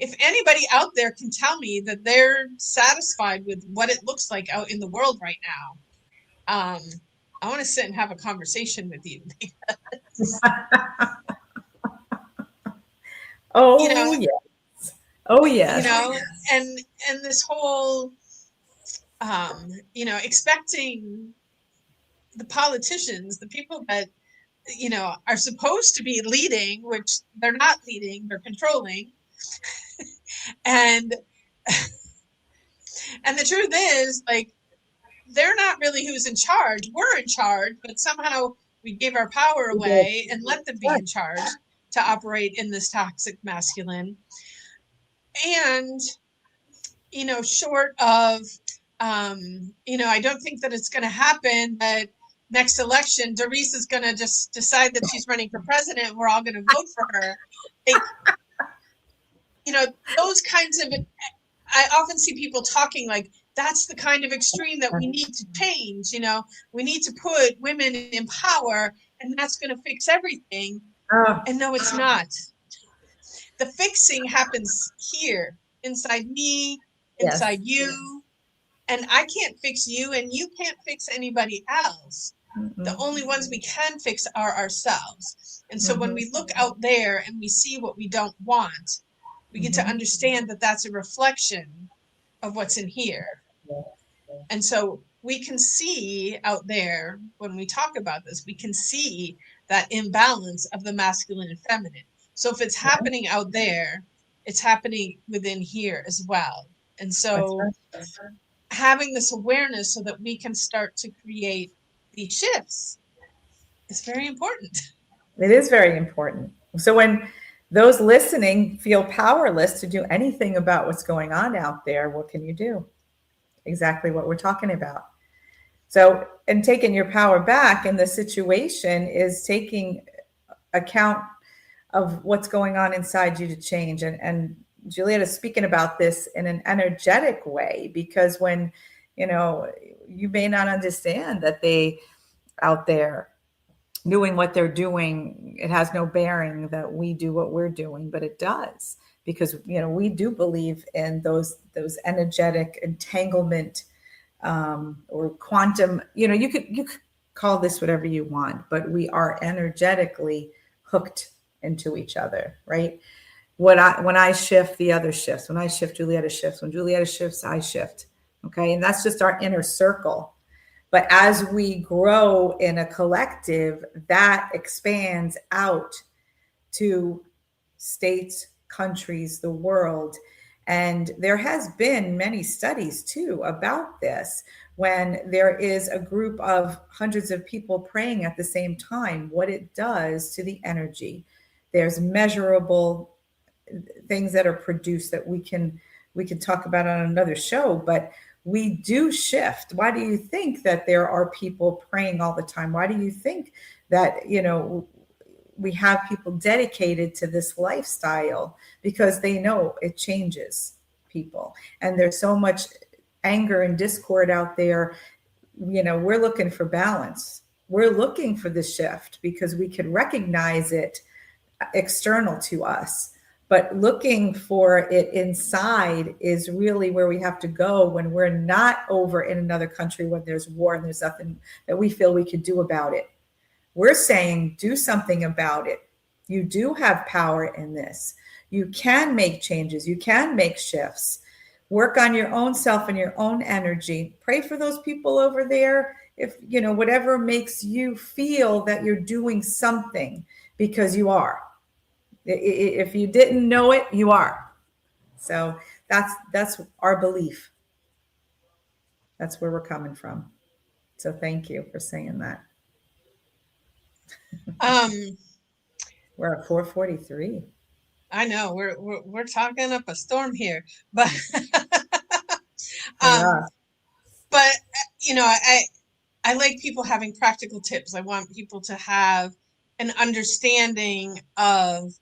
Speaker 2: if anybody out there can tell me that they're satisfied with what it looks like out in the world right now, I want to sit and have a conversation with you. you know
Speaker 1: Oh yes. Oh
Speaker 2: you
Speaker 1: yes.
Speaker 2: know and this whole expecting the politicians, the people that are supposed to be leading, which they're not leading, they're controlling. And the truth is, like, they're not really who's in charge. We're in charge, but somehow we gave our power
Speaker 1: We did.
Speaker 2: away and let them be in charge to operate in this toxic masculine. And short of, I don't think that it's going to happen that next election, Doris is going to just decide that she's running for president and we're all going to vote for her. Like, those kinds of, I often see people talking like, that's the kind of extreme that we need to change. We need to put women in power and that's going to fix everything.
Speaker 1: Oh,
Speaker 2: And no, it's not. The fixing happens here, inside me,
Speaker 1: yes.
Speaker 2: inside you. And I can't fix you and you can't fix anybody else. The
Speaker 1: Mm-mm.
Speaker 2: only ones we can fix are ourselves. And so when
Speaker 1: Mhm.
Speaker 2: we look out there and we see what we don't want, we get to
Speaker 1: Mhm.
Speaker 2: understand that that's a reflection of what's in here. And so we can see out there, when we talk about this, we can see that imbalance of the masculine and feminine. So if it's
Speaker 1: Yeah,
Speaker 2: happening out there, it's happening within here as well. And
Speaker 1: that's
Speaker 2: so
Speaker 1: right.
Speaker 2: having this awareness so that we can start to create these shifts is very important.
Speaker 1: It is very important. So when Those listening feel powerless to do anything about what's going on out there. What can you do? Exactly what we're talking about. So, and taking your power back in the situation is taking account of what's going on inside you to change. And Juliet is speaking about this in an energetic way, because when, you may not understand that they out there doing what they're doing, it has no bearing that we do what we're doing, but it does, because we do believe in those energetic entanglement, or quantum. You could call this whatever you want, but we are energetically hooked into each other, right? When I shift, the other shifts. When I shift, Julietta shifts. When Julietta shifts, I shift. Okay, and that's just our inner circle. But as we grow in a collective, that expands out to states, countries, the world. And there has been many studies too about this. When there is a group of hundreds of people praying at the same time, what it does to the energy. There's measurable things that are produced that we can talk about on another show, but we do shift. Why do you think that there are people praying all the time? Why do you think that, we have people dedicated to this lifestyle? Because they know it changes people. And there's so much anger and discord out there. We're looking for balance. We're looking for the shift because we can recognize it external to us. But looking for it inside is really where we have to go when we're not over in another country, when there's war and there's nothing that we feel we could do about it. We're saying, do something about it. You do have power in this. You can make changes. You can make shifts. Work on your own self and your own energy. Pray for those people over there. If, whatever makes you feel that you're doing something, because you are. If you didn't know it, you are. So that's our belief. That's where we're coming from. So thank you for saying that. We're at 4:43.
Speaker 2: I know we're talking up a storm here, but
Speaker 1: Yeah.
Speaker 2: but I like people having practical tips. I want people to have an understanding of,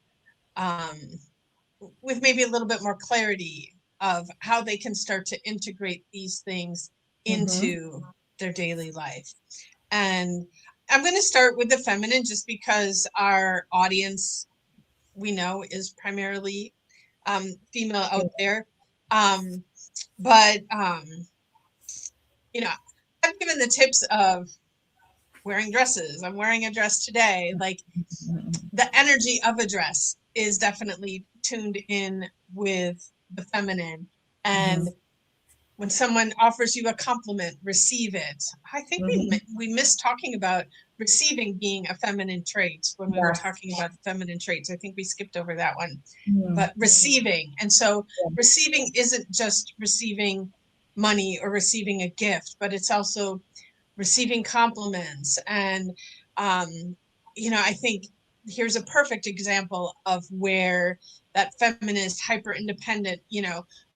Speaker 2: with maybe a little bit more clarity of how they can start to integrate these things into their daily life. And I'm going to start with the feminine, just because our audience, we know, is primarily female out there. But I've given the tips of wearing dresses. I'm wearing a dress today. Like, the energy of a dress is definitely tuned in with the feminine. And when someone offers you a compliment, receive it. I think we missed talking about receiving being a feminine trait when we were talking about the feminine traits. I think we skipped over that one. But receiving. And so receiving isn't just receiving money or receiving a gift, but it's also receiving compliments. And, I think here's a perfect example of where that feminist, hyper independent,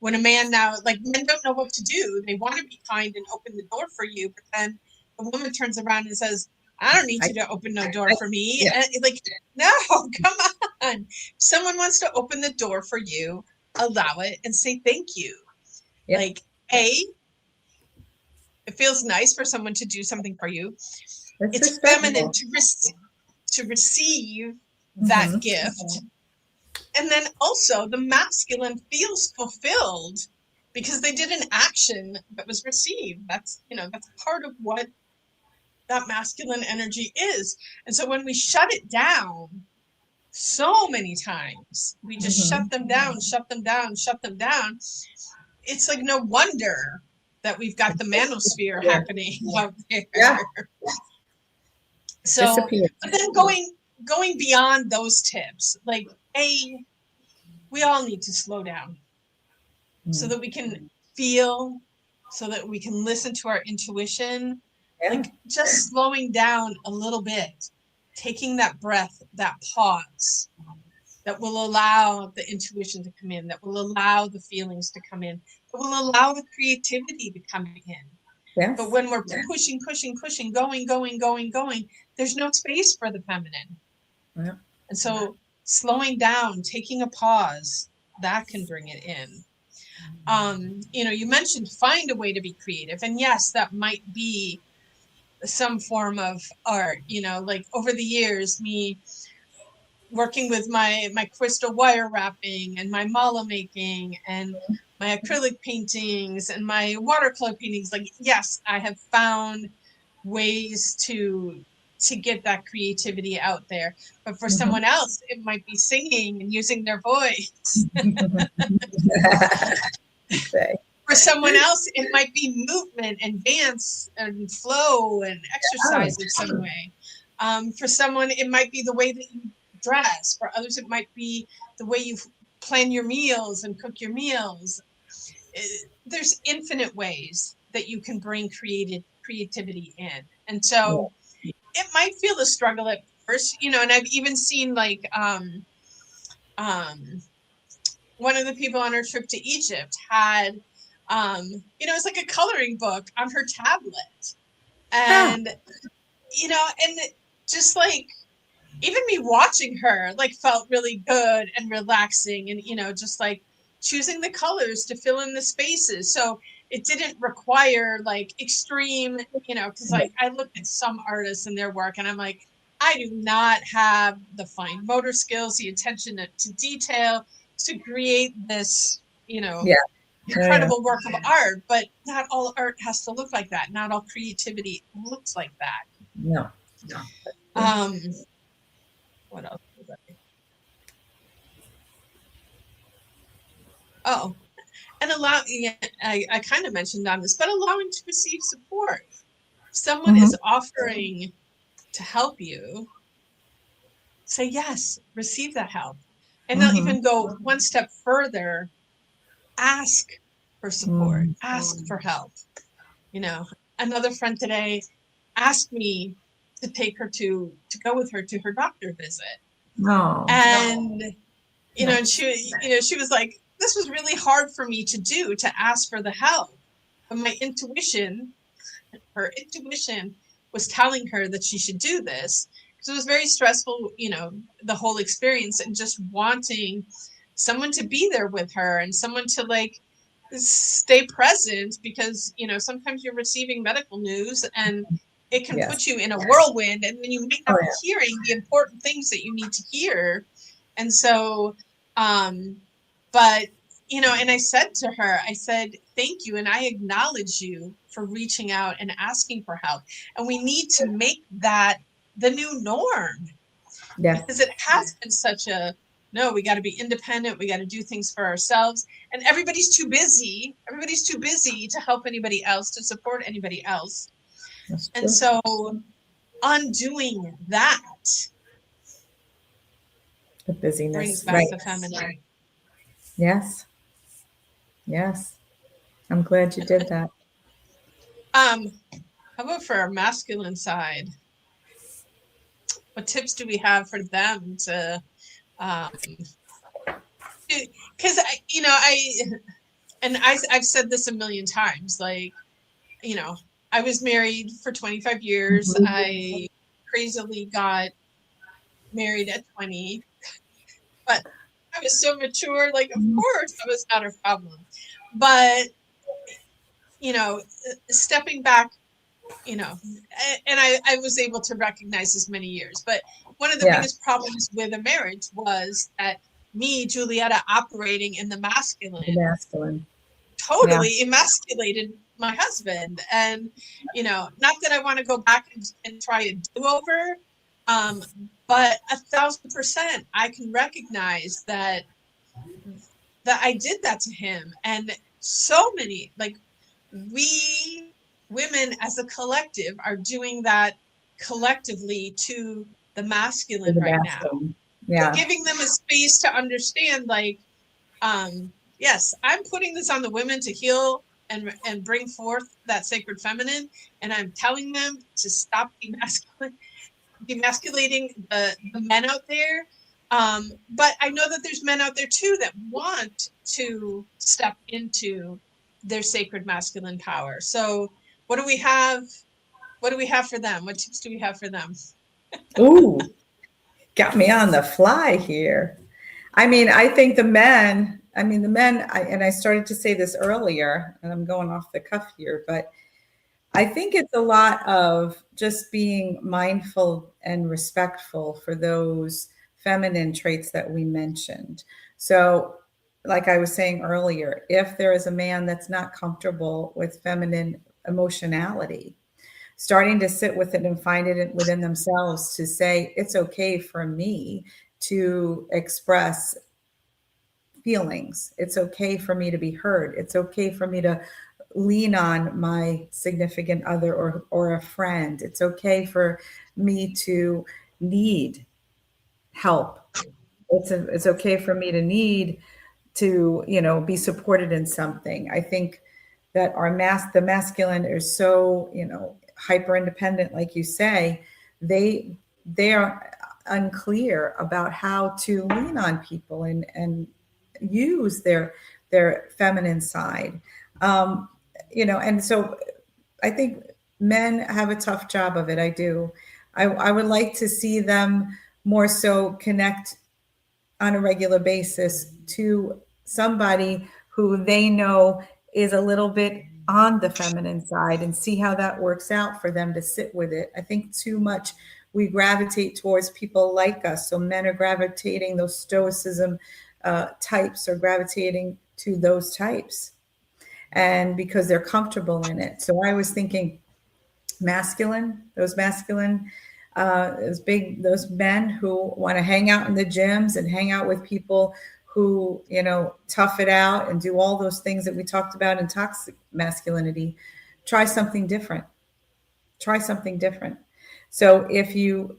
Speaker 2: when a man now, like, men don't know what to do. They want to be kind and open the door for you. But then a woman turns around and says, I don't need you to open no door for me. Yeah. Like, no, come on. Someone wants to open the door for you, allow it and say thank you. Yep. Like, it feels nice for someone to do something for you. It's feminine to receive that gift. And then also the masculine feels fulfilled because they did an action that was received. That's part of what that masculine energy is. And so when we shut it down so many times, we just shut them down. It's like, no wonder that we've got the manosphere happening out there. Yeah. So, but then going beyond those tips, like, we all need to slow down so that we can feel, so that we can listen to our intuition. Like, just slowing down a little bit, taking that breath, that pause, that will allow the intuition to come in, that will allow the feelings to come in, that will allow the creativity to come in.
Speaker 1: Yes.
Speaker 2: But when we're pushing, going, there's no space for the feminine.
Speaker 1: Yeah.
Speaker 2: And so slowing down, taking a pause, that can bring it in. You mentioned find a way to be creative. And yes, that might be some form of art, like over the years, me working with my crystal wire wrapping and my mala making and my acrylic paintings and my watercolor paintings. Like, yes, I have found ways to get that creativity out there. But for someone else, it might be singing and using their voice. For someone else, it might be movement and dance and flow and exercise in some way. For someone, it might be the way that you dress. For others, it might be the way you plan your meals and cook your meals. There's infinite ways that you can bring creativity in. And so it might feel a struggle at first, and I've even seen like one of the people on her trip to Egypt had it's like a coloring book on her tablet. And and just like even me watching her like felt really good and relaxing, and just like choosing the colors to fill in the spaces. So it didn't require like extreme, because like I looked at some artists and their work and I'm like, I do not have the fine motor skills, the attention to detail to create this, incredible work of art. But not all art has to look like that. Not all creativity looks like that.
Speaker 1: No.
Speaker 2: What else was I? And I kind of mentioned on this, but allowing to receive support. Someone is offering to help you, say yes, receive that help. And they'll even go one step further, ask for support, ask for help. Another friend today asked me to take her to go with her to her doctor visit. And and she was like, this was really hard for me to do, to ask for the help. But her intuition was telling her that she should do this. So it was very stressful, the whole experience, and just wanting someone to be there with her and someone to like stay present, because, sometimes you're receiving medical news and it can put you in a whirlwind, and then you may not be hearing the important things that you need to hear. And so, but, and I said to her, I said, thank you. And I acknowledge you for reaching out and asking for help. And we need to make that the new norm. Because it has been such no, we got to be independent. We got to do things for ourselves. And everybody's too busy. Everybody's too busy to help anybody else, to support anybody else. And so undoing that,
Speaker 1: the busyness
Speaker 2: brings back the feminine.
Speaker 1: Yes. I'm glad you did that.
Speaker 2: How about for our masculine side? What tips do we have for them to, because I've said this a million times, like, I was married for 25 years. I crazily got married at 20, but I was so mature, like, of course that was not a problem. But, stepping back, and I was able to recognize this many years. But one of the biggest problems with a marriage was that me, Julietta, operating in the masculine. Totally emasculated my husband. And, not that I want to go back and try a do-over, but 1,000% I can recognize that I did that to him. And so many, like, we women as a collective are doing that collectively to the masculine now. Yeah. Giving them a space to understand, like, yes, I'm putting this on the women to heal and bring forth that sacred feminine. And I'm telling them to stop demasculating the men out there. But I know that there's men out there too that want to step into their sacred masculine power. So what do we have? What do we have for them? What tips do we have for them?
Speaker 1: Ooh, got me on the fly here. I mean, I think the men, and I started to say this earlier, and I'm going off the cuff here, but I think it's a lot of just being mindful and respectful for those feminine traits that we mentioned. So, like I was saying earlier, if there is a man that's not comfortable with feminine emotionality, starting to sit with it and find it within themselves to say, it's okay for me to express feelings. It's okay for me to be heard. It's okay for me to lean on my significant other or a friend. It's okay for me to need help. It's okay for me to need to, be supported in something. I think that the masculine is so, hyper independent, like you say, they are unclear about how to lean on people and use their feminine side. And so I think men have a tough job of it. I do. I would like to see them more so connect on a regular basis to somebody who they know is a little bit on the feminine side and see how that works out for them to sit with it. I think too much we gravitate towards people like us. So men are gravitating, those stoicism types are gravitating to those types. And because they're comfortable in it. So I was thinking masculine, those men who want to hang out in the gyms and hang out with people who, tough it out and do all those things that we talked about in toxic masculinity. Try something different. Try something different. So if you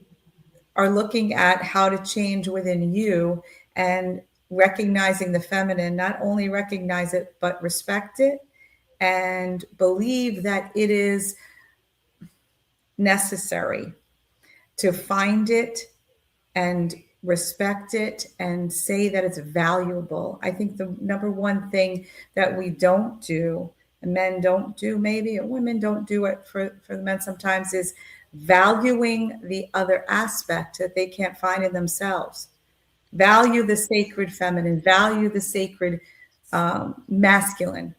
Speaker 1: are looking at how to change within you and recognizing the feminine, not only recognize it, but respect it and believe that it is necessary to find it and respect it and say that it's valuable. I think the number one thing that we don't do, and men don't do maybe, or women don't do it for the men sometimes, is valuing the other aspect that they can't find in themselves. Value the sacred feminine, value the sacred masculine.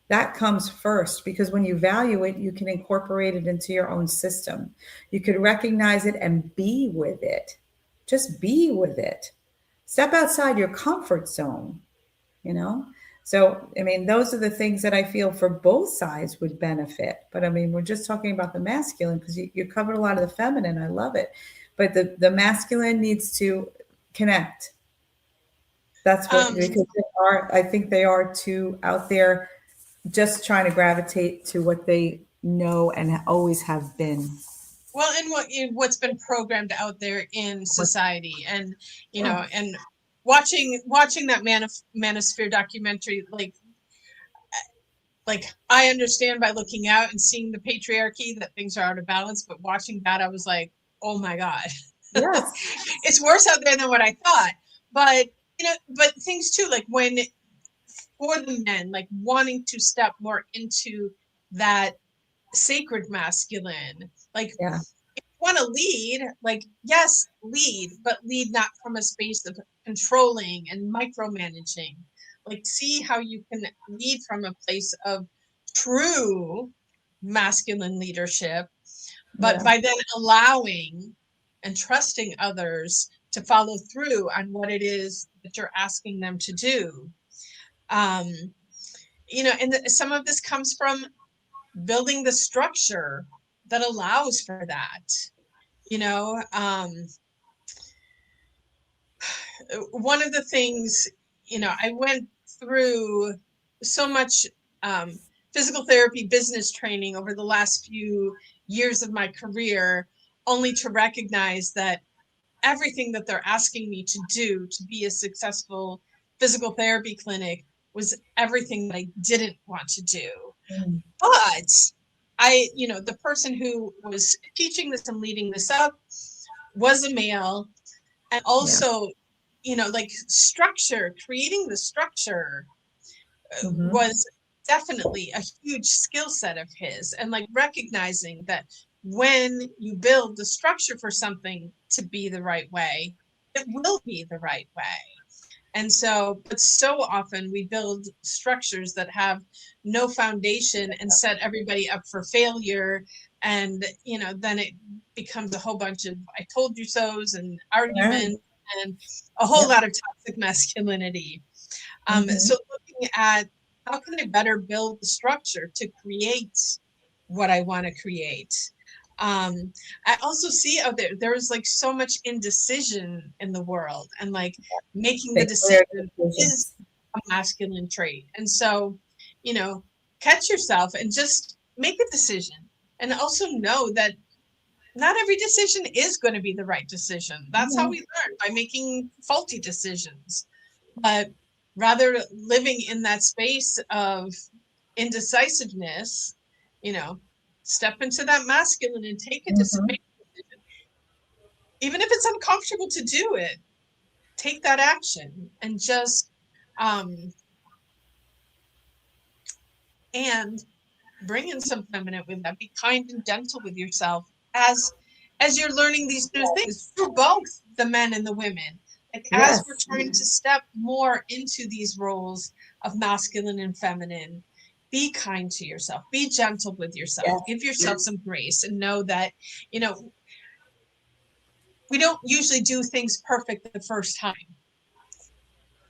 Speaker 1: That comes first because when you value it, you can incorporate it into your own system. You could recognize it and be with it. Just be with it. Step outside your comfort zone, you know? So, I mean, those are the things that I feel for both sides would benefit. But I mean, we're just talking about the masculine because you covered a lot of the feminine. I love it. But the masculine needs to connect. That's what, because I think they are too out there just trying to gravitate to what they know and always have been.
Speaker 2: Well, and what's been programmed out there in society, and and watching that Manosphere documentary, like I understand by looking out and seeing the patriarchy that things are out of balance, but watching that, I was like, oh my God,
Speaker 1: Yes.
Speaker 2: it's worse out there than what I thought. But but things too, like when for the men, like wanting to step more into that sacred masculine, like
Speaker 1: Yeah.
Speaker 2: want to lead, like yes, lead, but lead not from a space of controlling and micromanaging. Like see how you can lead from a place of true masculine leadership, but
Speaker 1: Yeah.
Speaker 2: by then allowing and trusting others to follow through on what it is that you're asking them to do. um and some of this comes from building the structure that allows for that. you know um One of the things, I went through so much physical therapy business training over the last few years of my career, only to recognize that everything that they're asking me to do to be a successful physical therapy clinic was everything that I didn't want to do.
Speaker 1: Mm.
Speaker 2: But the person who was teaching this and leading this up was a male, and
Speaker 1: Yeah.
Speaker 2: also like structure, creating the structure
Speaker 1: Mm-hmm.
Speaker 2: was definitely a huge skill set of his. And like recognizing that when you build the structure for something to be the right way, it will be the right way. And so, but so often we build structures that have no foundation and set everybody up for failure. And, then it becomes a whole bunch of I told you so's and
Speaker 1: Right.
Speaker 2: arguments and a whole
Speaker 1: Yep.
Speaker 2: lot of toxic masculinity.
Speaker 1: Mm-hmm.
Speaker 2: So looking at how can I better build the structure to create what I want to create. I also see out there's like so much indecision in the world, and like making the
Speaker 1: Make clear
Speaker 2: decision is
Speaker 1: decisions.
Speaker 2: a masculine trait. And so, catch yourself and just make a decision, and also know that not every decision is going to be the right decision. That's how
Speaker 1: Mm-hmm.
Speaker 2: we learn, by making faulty decisions. But rather living in that space of indecisiveness, step into that masculine and take a decision.
Speaker 1: Mm-hmm.
Speaker 2: Even if it's uncomfortable to do it, take that action and just um and bring in some feminine with that. Be kind and gentle with yourself as you're learning these new things for both the men and the women. Like as we're
Speaker 1: Yes.
Speaker 2: trying to step more into these roles of masculine and feminine, be kind to yourself, be gentle with yourself,
Speaker 1: Yes.
Speaker 2: give yourself some grace, and know that, we don't usually do things perfect the first time.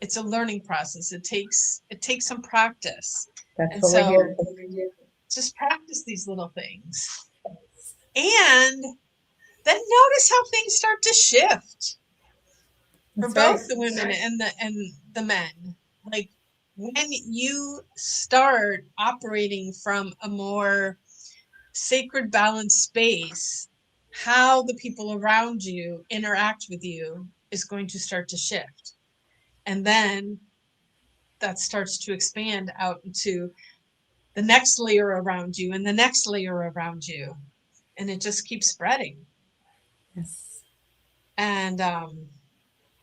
Speaker 2: It's a learning process. It takes some practice.
Speaker 1: That's
Speaker 2: And
Speaker 1: what we're
Speaker 2: so
Speaker 1: here for.
Speaker 2: just practice these little things. And then notice how things start to shift for
Speaker 1: That's right.
Speaker 2: both the women and the men. Like when you start operating from a more sacred, balanced space, how the people around you interact with you is going to start to shift. And then that starts to expand out into the next layer around you and the next layer around you. And it just keeps spreading.
Speaker 1: Yes.
Speaker 2: And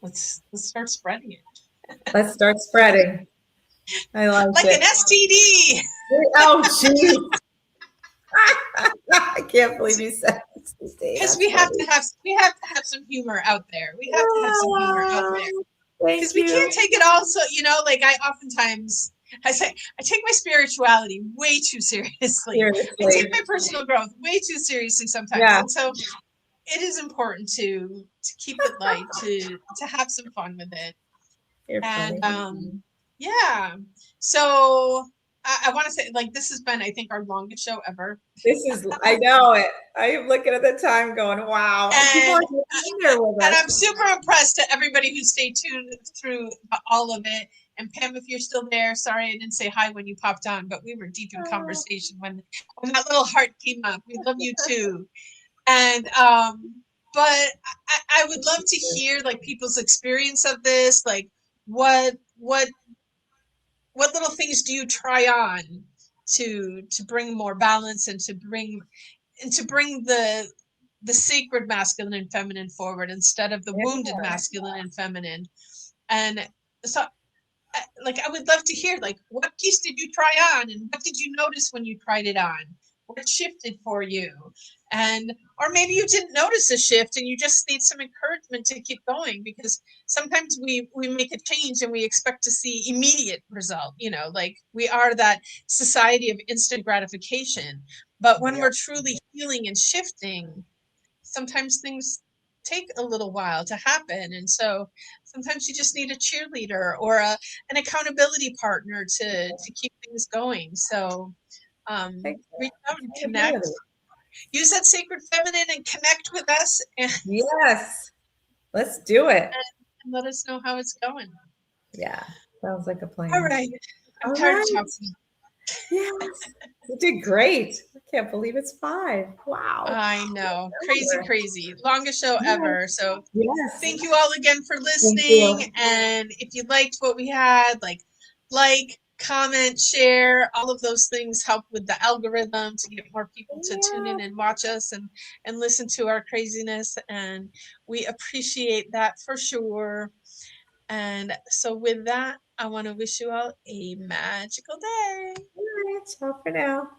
Speaker 2: let's start spreading it.
Speaker 1: Let's start spreading. I like
Speaker 2: Like an
Speaker 1: it.
Speaker 2: STD.
Speaker 1: Oh, geez. I can't believe you said it.
Speaker 2: Because
Speaker 1: That's funny.
Speaker 2: we have to have some humor out there. We have to have some humor out there. Because
Speaker 1: Thank
Speaker 2: we can't
Speaker 1: you.
Speaker 2: take it all. So, like I oftentimes I say I take my spirituality way too seriously. I
Speaker 1: Seriously.
Speaker 2: take my personal growth way too seriously sometimes.
Speaker 1: Yeah.
Speaker 2: And so it is important to keep it light, to have some fun with it.
Speaker 1: You're
Speaker 2: And
Speaker 1: funny.
Speaker 2: yeah. So I want to say, like, this has been, I think, our longest show ever.
Speaker 1: I know it. I'm looking at the time going, wow. And people are
Speaker 2: And
Speaker 1: here with
Speaker 2: and
Speaker 1: us.
Speaker 2: I'm super impressed to everybody who stayed tuned through all of it. And Pam, if you're still there, sorry I didn't say hi when you popped on, but we were deep in conversation when that little heart came up. We love you too. And but I would love to hear like people's experience of this. Like what little things do you try on to bring more balance and to bring the sacred masculine and feminine forward instead of the
Speaker 1: Yeah.
Speaker 2: wounded masculine and feminine. And so like I would love to hear like what piece did you try on and what did you notice when you tried it on? What shifted for you? And or maybe you didn't notice a shift and you just need some encouragement to keep going, because sometimes we make a change and we expect to see immediate result, like we are that society of instant gratification. But when we're truly healing and shifting, sometimes things take a little while to happen. And so sometimes you just need a cheerleader or an accountability partner to keep things going. So reach out and connect. Use that sacred feminine and connect with us and
Speaker 1: Yes. Let's do it.
Speaker 2: let us know how it's going.
Speaker 1: Yeah. Sounds like a plan.
Speaker 2: All right. I'm
Speaker 1: All
Speaker 2: tired
Speaker 1: right.
Speaker 2: of talking.
Speaker 1: Yes. You did great. I can't believe it's 5. Wow.
Speaker 2: I know. Crazy. Longest show ever. So
Speaker 1: Yes.
Speaker 2: thank you all again for
Speaker 1: Thank
Speaker 2: listening.
Speaker 1: you.
Speaker 2: And if you liked what we had, like, comment, share, all of those things help with the algorithm to get more people to tune in and watch us and listen to our craziness. And we appreciate that for sure. And so, with that, I want to wish you all a magical day.
Speaker 1: All right, ciao for now.